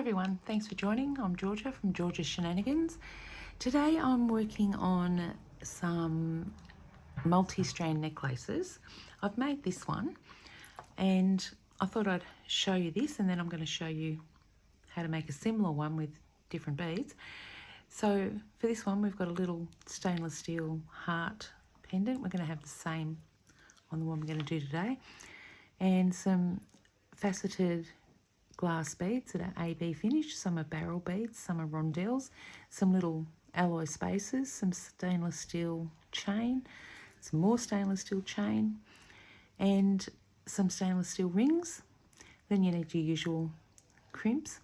everyone, thanks for joining. I'm Georgia from Georgia's Shenanigans. Today I'm working on some multi-strand necklaces. I've made this one and I thought I'd show you this, and then I'm going to show you how to make a similar one with different beads. So for this one we've got a little stainless steel heart pendant. We're going to have the same on the one we're going to do today, and some faceted glass beads that are AB finish. Some are barrel beads, some are rondelles, some little alloy spaces, some stainless steel chain, some more stainless steel chain, and some stainless steel rings. Then you need your usual crimps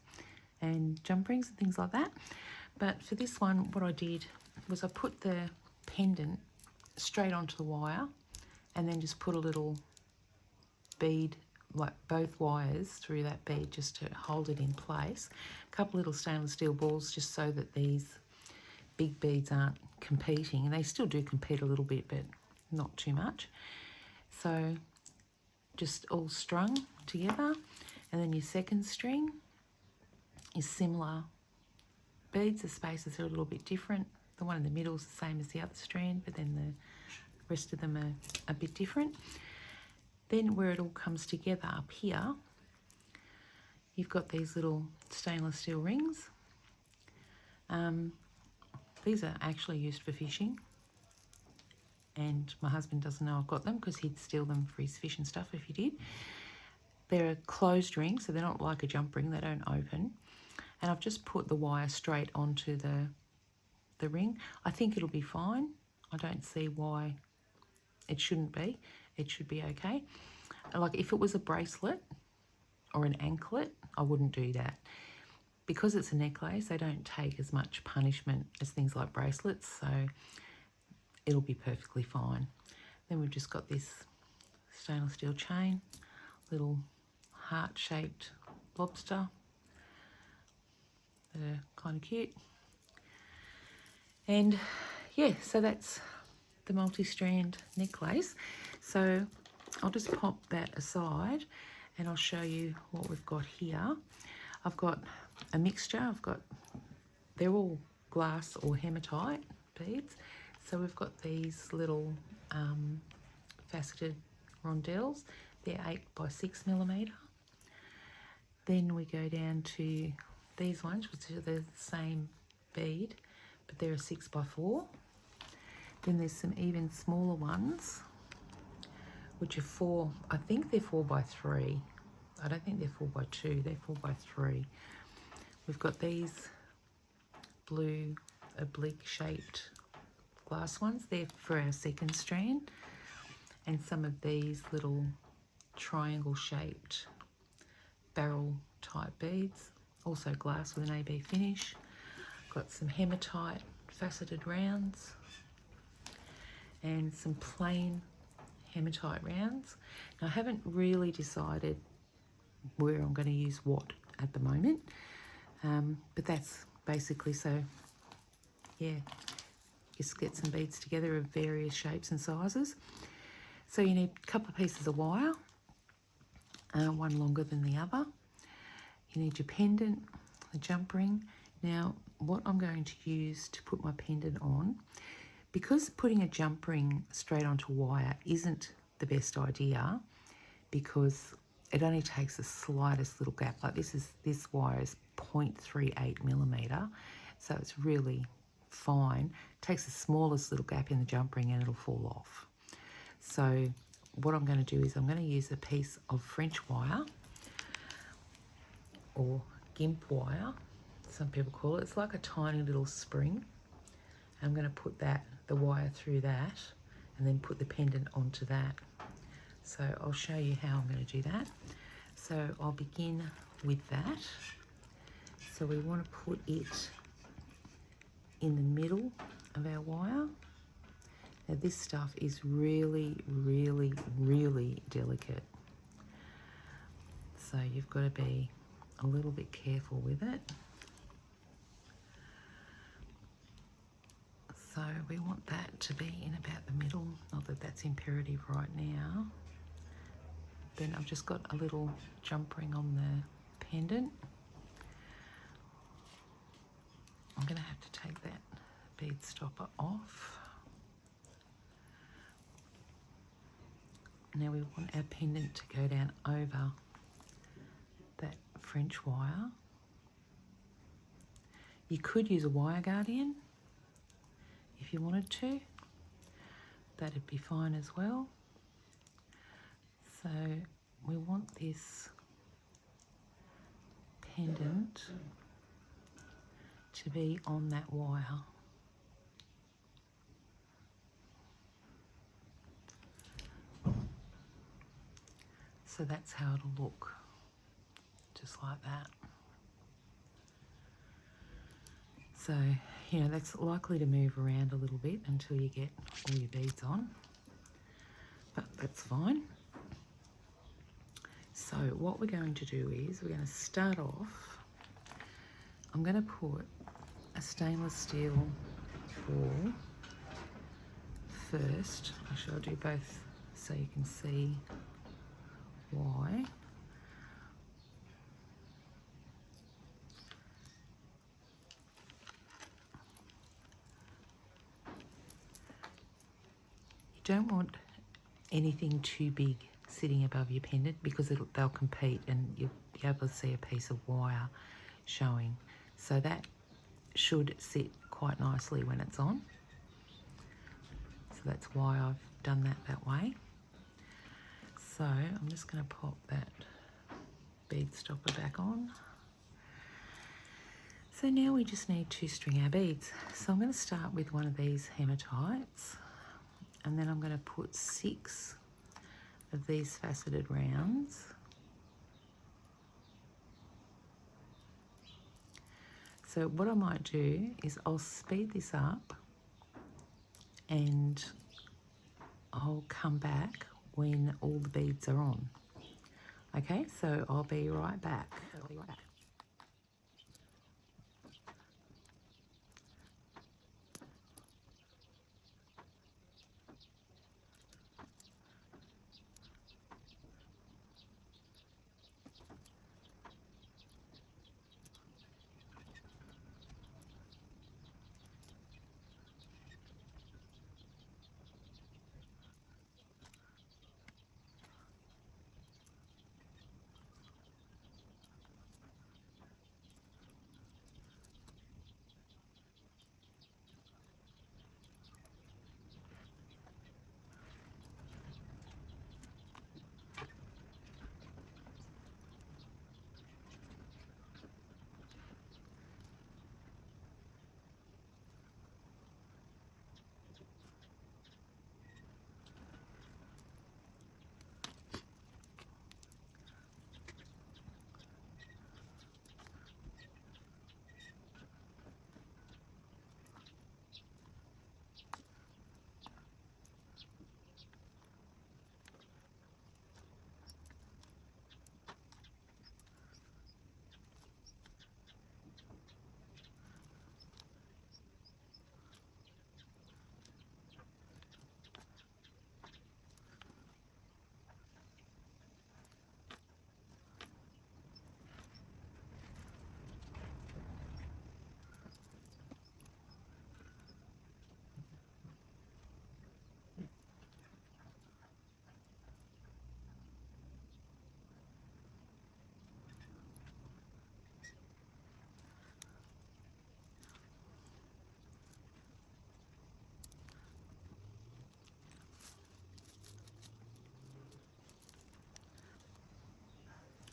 and jump rings and things like that. But for this one, what I did was I put the pendant straight onto the wire and then just put a little bead, like both wires through that bead, just to hold it in place. A couple little stainless steel balls just so that these big beads aren't competing, and they still do compete a little bit but not too much. So just all strung together, and then your second string is similar beads. The spaces are a little bit different. The one in the middle is the same as the other strand, but then the rest of them are a bit different. Then where it all comes together up here, you've got these little stainless steel rings. These are actually used for fishing, and my husband doesn't know I've got them because he'd steal them for his fish and stuff if he did. They're a closed ring, so they're not like a jump ring, they don't open. And I've just put the wire straight onto the ring. I think it'll be fine. I don't see why it shouldn't be. It should be okay. Like if it was a bracelet or an anklet, I wouldn't do that. Because it's a necklace, they don't take as much punishment as things like bracelets, so it'll be perfectly fine. Then we've just got this stainless steel chain, little heart-shaped lobster that are kind of cute. And yeah, so that's the multi-strand necklace. So I'll just pop that aside and I'll show you what we've got here. I've got a mixture. They're all glass or hematite beads. So we've got these little faceted rondelles. They're 8x6mm. Then we go down to these ones, which are the same bead, but they're a 6x4. Then there's some even smaller ones, which are I think they're 4x3. I don't think they're 4x2, they're 4x3. We've got these blue oblique shaped glass ones. They're for our second strand. And some of these little triangle shaped barrel type beads, also glass with an AB finish. Got some hematite faceted rounds and some plain hematite rounds. Now I haven't really decided where I'm going to use what at the moment, but that's basically, so yeah, just get some beads together of various shapes and sizes. So you need a couple of pieces of wire, one longer than the other. You need your pendant, the jump ring. Now what I'm going to use to put my pendant on, because putting a jump ring straight onto wire isn't the best idea, because it only takes the slightest little gap. Like this wire is 0.38mm, so it's really fine. It takes the smallest little gap in the jump ring and it'll fall off. So what I'm going to do is I'm going to use a piece of French wire, or gimp wire, some people call it. It's like a tiny little spring. I'm going to put the wire through that and then put the pendant onto that. So I'll show you how I'm going to do that. So I'll begin with that. So we want to put it in the middle of our wire. Now this stuff is really, really, really delicate. So you've got to be a little bit careful with it. So we want that to be in about the middle. Not that that's imperative right now. Then I've just got a little jump ring on the pendant. I'm going to have to take that bead stopper off. Now we want our pendant to go down over that French wire. You could use a wire guardian if you wanted to. That'd be fine as well. So we want this pendant to be on that wire. So that's how it'll look, just like that. So, you know, that's likely to move around a little bit until you get all your beads on, but that's fine. So what we're going to do is we're going to start off, I'm going to put a stainless steel ball first. Actually, I'll do both so you can see why. You don't want anything too big sitting above your pendant because they'll compete and you'll be able to see a piece of wire showing. So that should sit quite nicely when it's on. So that's why I've done that way. So I'm just going to pop that bead stopper back on. So now we just need to string our beads. So I'm going to start with one of these hematites, and then I'm going to put 6 of these faceted rounds. So what I might do is I'll speed this up and I'll come back when all the beads are on. Okay, so I'll be right back.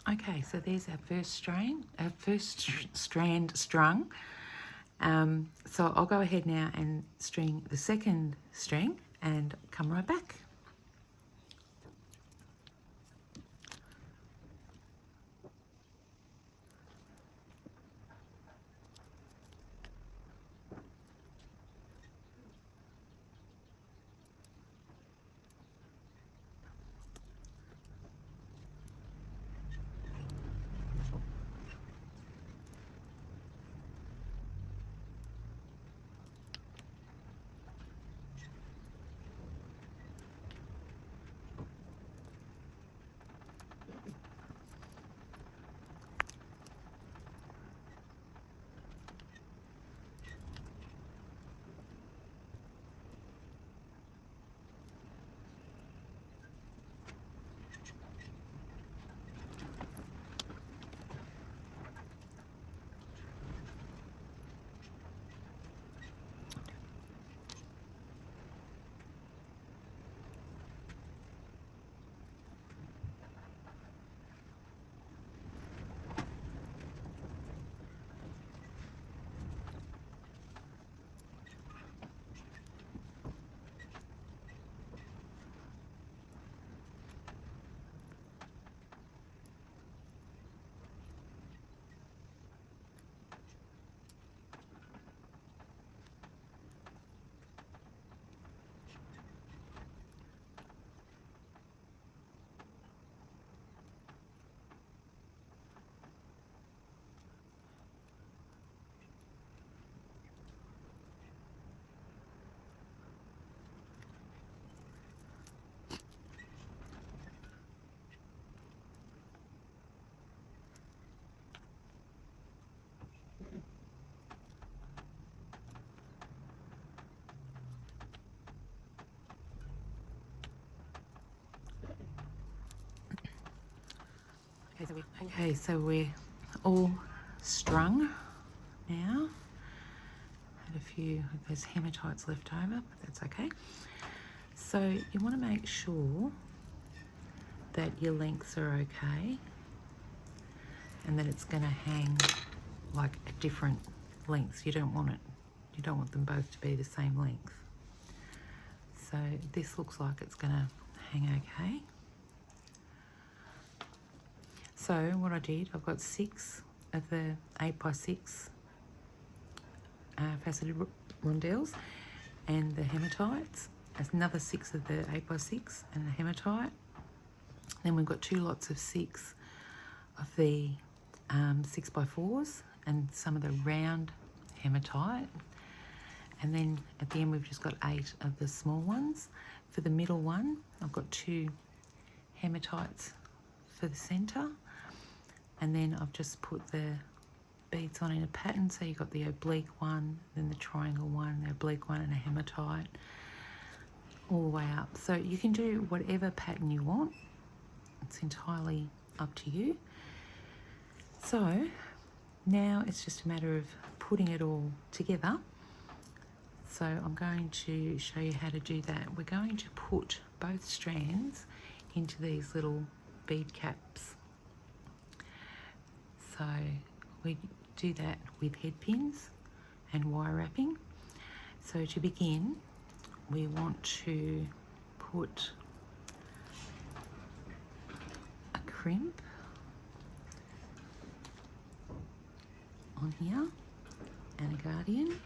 Okay, so there's our first strand strung. So I'll go ahead now and string the second string and come right back. Okay, so we're all strung now. Had a few of those hematites left over, but that's okay. So you want to make sure that your lengths are okay and that it's going to hang like at different lengths. You don't want them both to be the same length. So this looks like it's going to hang okay. So what I did, I've got 6 of the 8x6 faceted rondelles and the hematites. There's another 6 of the 8x6 and the hematite. Then we've got 2 lots of 6 of the 6x4s and some of the round hematite. And then at the end we've just got 8 of the small ones. For the middle one, I've got 2 hematites for the centre. And then I've just put the beads on in a pattern. So you've got the oblique one, then the triangle one, the oblique one and a hematite all the way up. So you can do whatever pattern you want. It's entirely up to you. So now it's just a matter of putting it all together. So I'm going to show you how to do that. We're going to put both strands into these little bead caps. So we do that with head pins and wire wrapping. So to begin, we want to put a crimp on here and a guardian.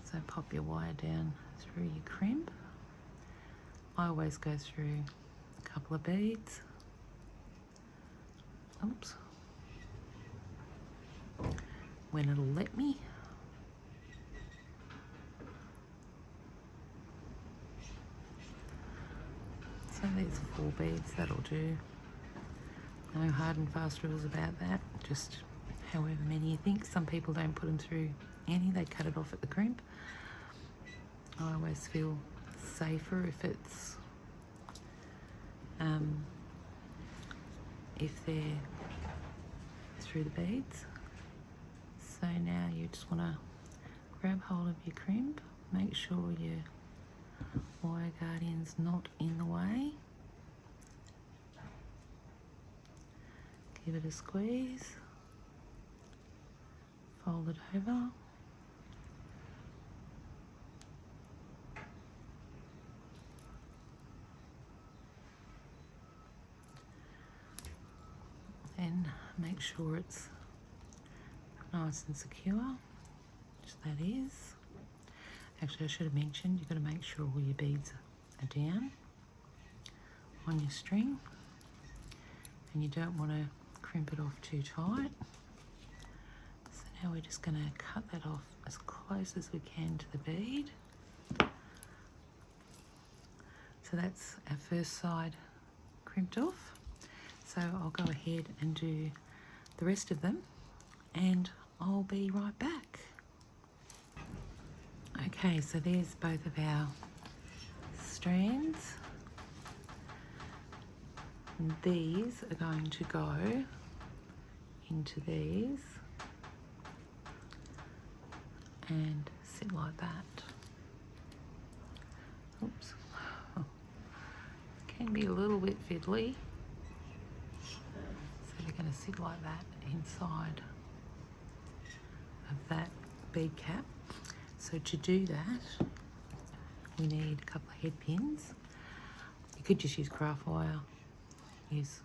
So pop your wire down through your crimp. I always go through a couple of beads. Oops. When it'll let me. So there's 4 beads, that'll do. No hard and fast rules about that, just however many you think. Some people don't put them through any, they cut it off at the crimp. I always feel safer if it's if they're through the beads. So now you just want to grab hold of your crimp, make sure your wire guardian's not in the way. Give it a squeeze, fold it over. And make sure it's nice and secure, which that is. Actually, I should have mentioned, you've got to make sure all your beads are down on your string, and you don't want to crimp it off too tight. So now we're just going to cut that off as close as we can to the bead. So that's our first side crimped off. So I'll go ahead and do the rest of them and I'll be right back. Okay, so there's both of our strands. And these are going to go into these and sit like that. Oops. Oh. Can be a little bit fiddly. So they're going to sit like that inside of that bead cap. So to do that, we need a couple of head pins. You could just use craft wire, use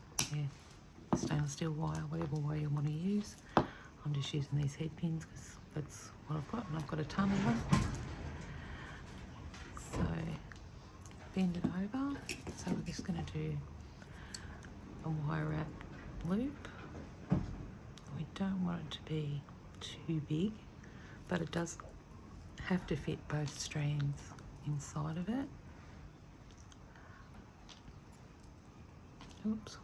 stainless steel wire, whatever wire you want to use. I'm just using these head pins because that's what I've got, and I've got a ton of them. So bend it over. So we're just going to do a wire wrap loop. We don't want it to be too big, but it does have to fit both strands inside of it. Oops.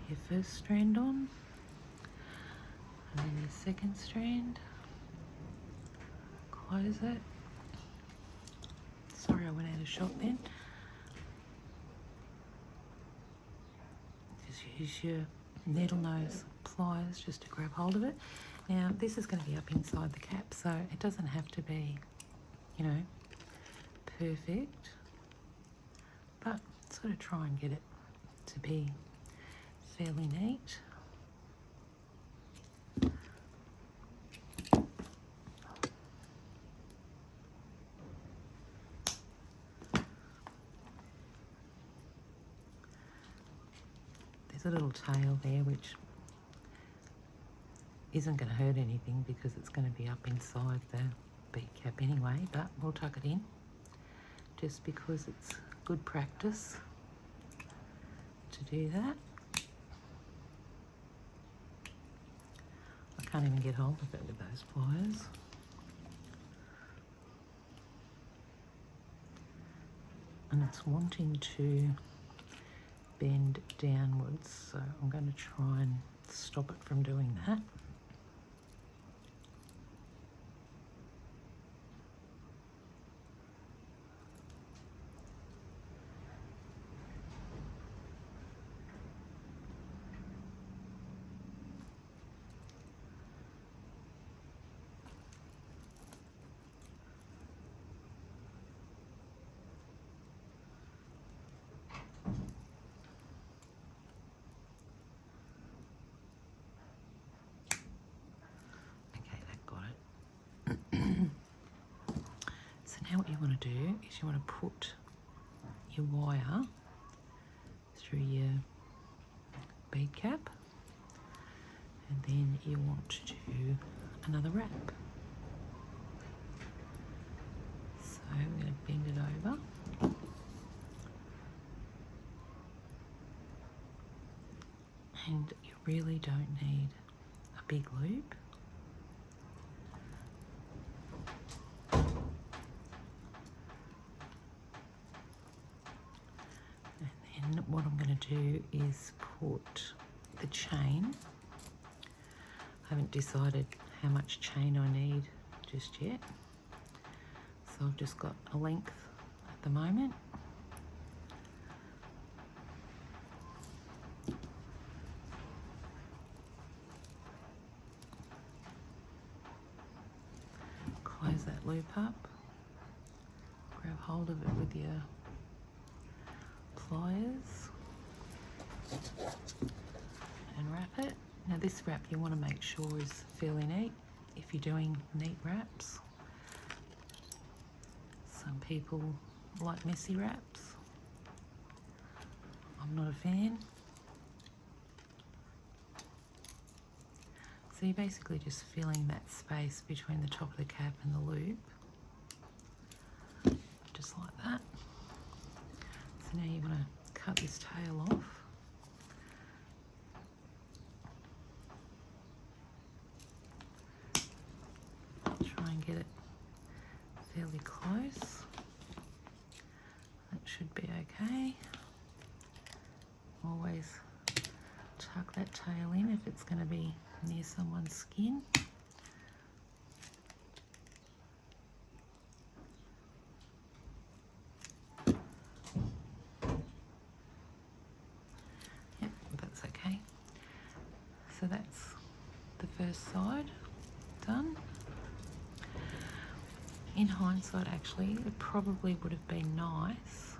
your first strand on, and then your second strand, close it. Sorry, I went out of shot then. Just use your needle nose pliers just to grab hold of it. Now this is going to be up inside the cap, so it doesn't have to be, you know, perfect, but sort of try and get it to be fairly neat. There's a little tail there which isn't going to hurt anything because it's going to be up inside the bead cap anyway, but we'll tuck it in just because it's good practice to do that. I can't even get hold of it with those pliers. And it's wanting to bend downwards, so I'm going to try and stop it from doing that. Now what you want to do is you want to put your wire through your bead cap, and then you want to do another wrap. So we're going to bend it over. And you really don't need a big loop. And what I'm going to do is put the chain. I haven't decided how much chain I need just yet, so I've just got a length at the moment. Close that loop up, grab hold of it with your pliers and wrap it. Now this wrap you want to make sure is fairly neat if you're doing neat wraps. Some people like messy wraps. I'm not a fan. So you're basically just filling that space between the top of the cap and the loop, just like that. So now you want to cut this tail off. Try and get it fairly close. That should be okay. Always tuck that tail in if it's going to be near someone's skin. Yep, that's okay. So that's the first side done. In hindsight, actually, it probably would have been nice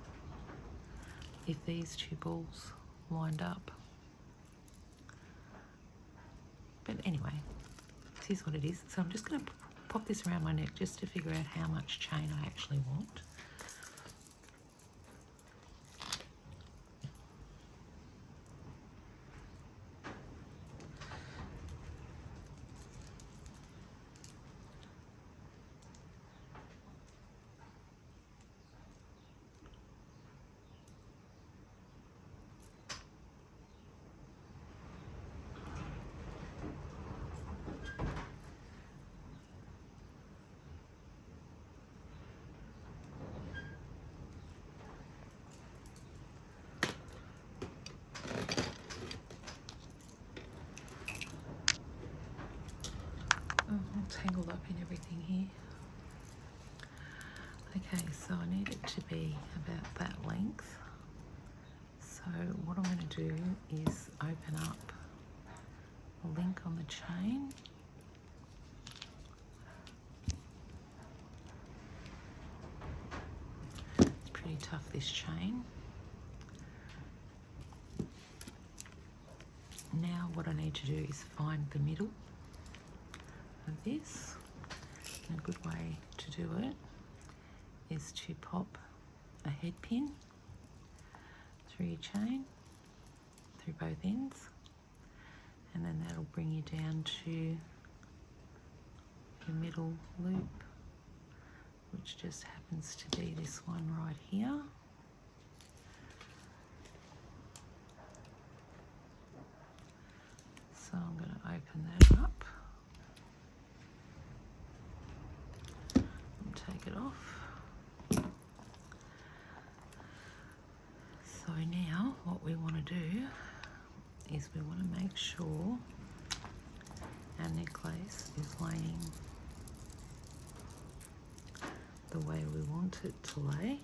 if these two balls lined up. But anyway, this is what it is. So I'm just going to pop this around my neck just to figure out how much chain I actually want. tangled up in everything here. Okay, so I need it to be about that length. So what I'm going to do is open up a link on the chain. It's pretty tough, this chain. Now what I need to do is find the middle of this. And a good way to do it is to pop a head pin through your chain, through both ends, and then that'll bring you down to your middle loop, which just happens to be this one right here. So I'm going to open that up and take it off. So now what we want to do is we want to make sure our necklace is laying the way we want it to lay.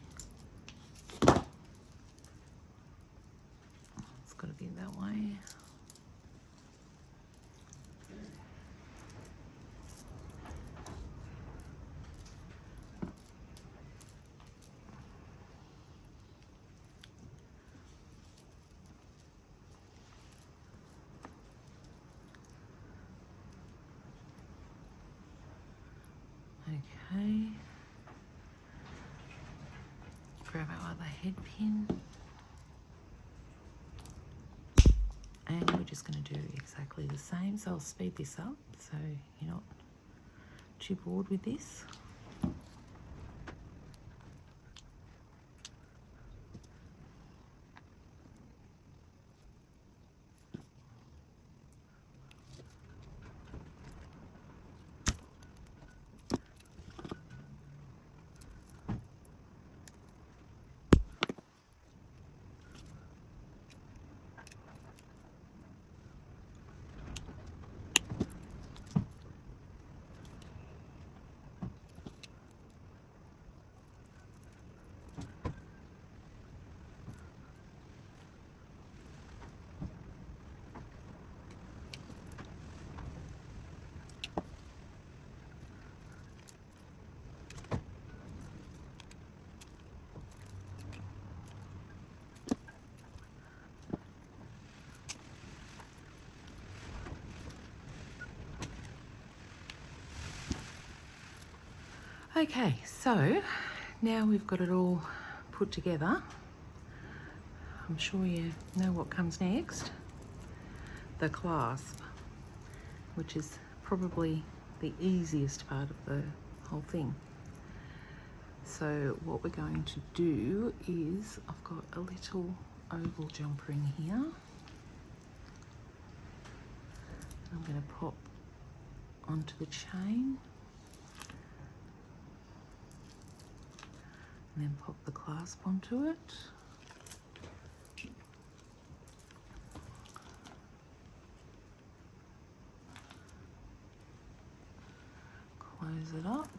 It's got to be that way. Okay, grab our other head pin, and we're just going to do exactly the same. So I'll speed this up so you're not too bored with this. Okay, so now we've got it all put together. I'm sure you know what comes next. The clasp, which is probably the easiest part of the whole thing. So what we're going to do is, I've got a little oval jumper in here. I'm going to pop onto the chain and then pop the clasp onto it. Close it up.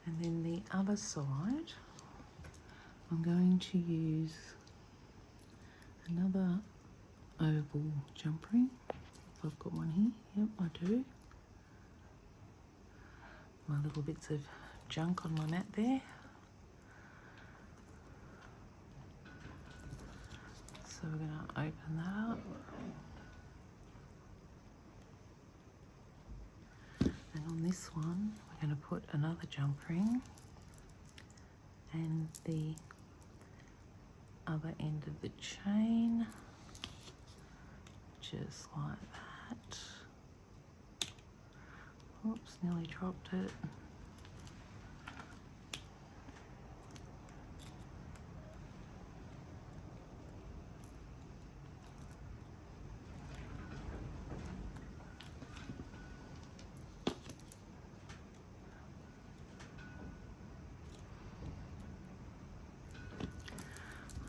And then the other side, I'm going to use another oval jump ring. If I've got one here, yep, I do. My little bits of junk on my mat there. So we're going to open that up. And on this one, we're going to put another jump ring and the other end of the chain, just like that. Oops, nearly dropped it.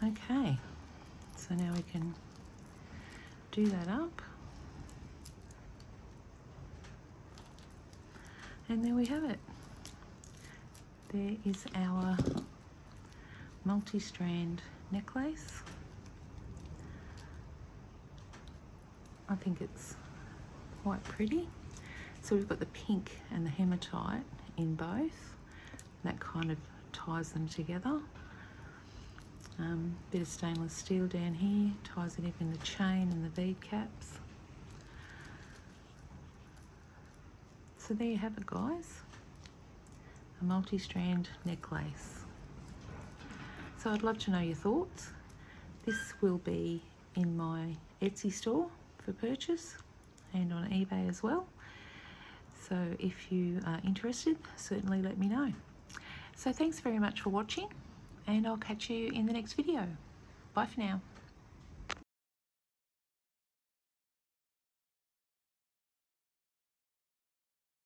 Okay, so now we can do that up. And there we have it. There is our multi-strand necklace. I think it's quite pretty. So we've got the pink and the hematite in both. That kind of ties them together. Bit of stainless steel down here, ties it up in the chain and the bead caps. So there you have it, guys. A multi-strand necklace. So I'd love to know your thoughts. This will be in my Etsy store for purchase and on eBay as well. So if you are interested, certainly let me know. So thanks very much for watching, and I'll catch you in the next video. Bye for now.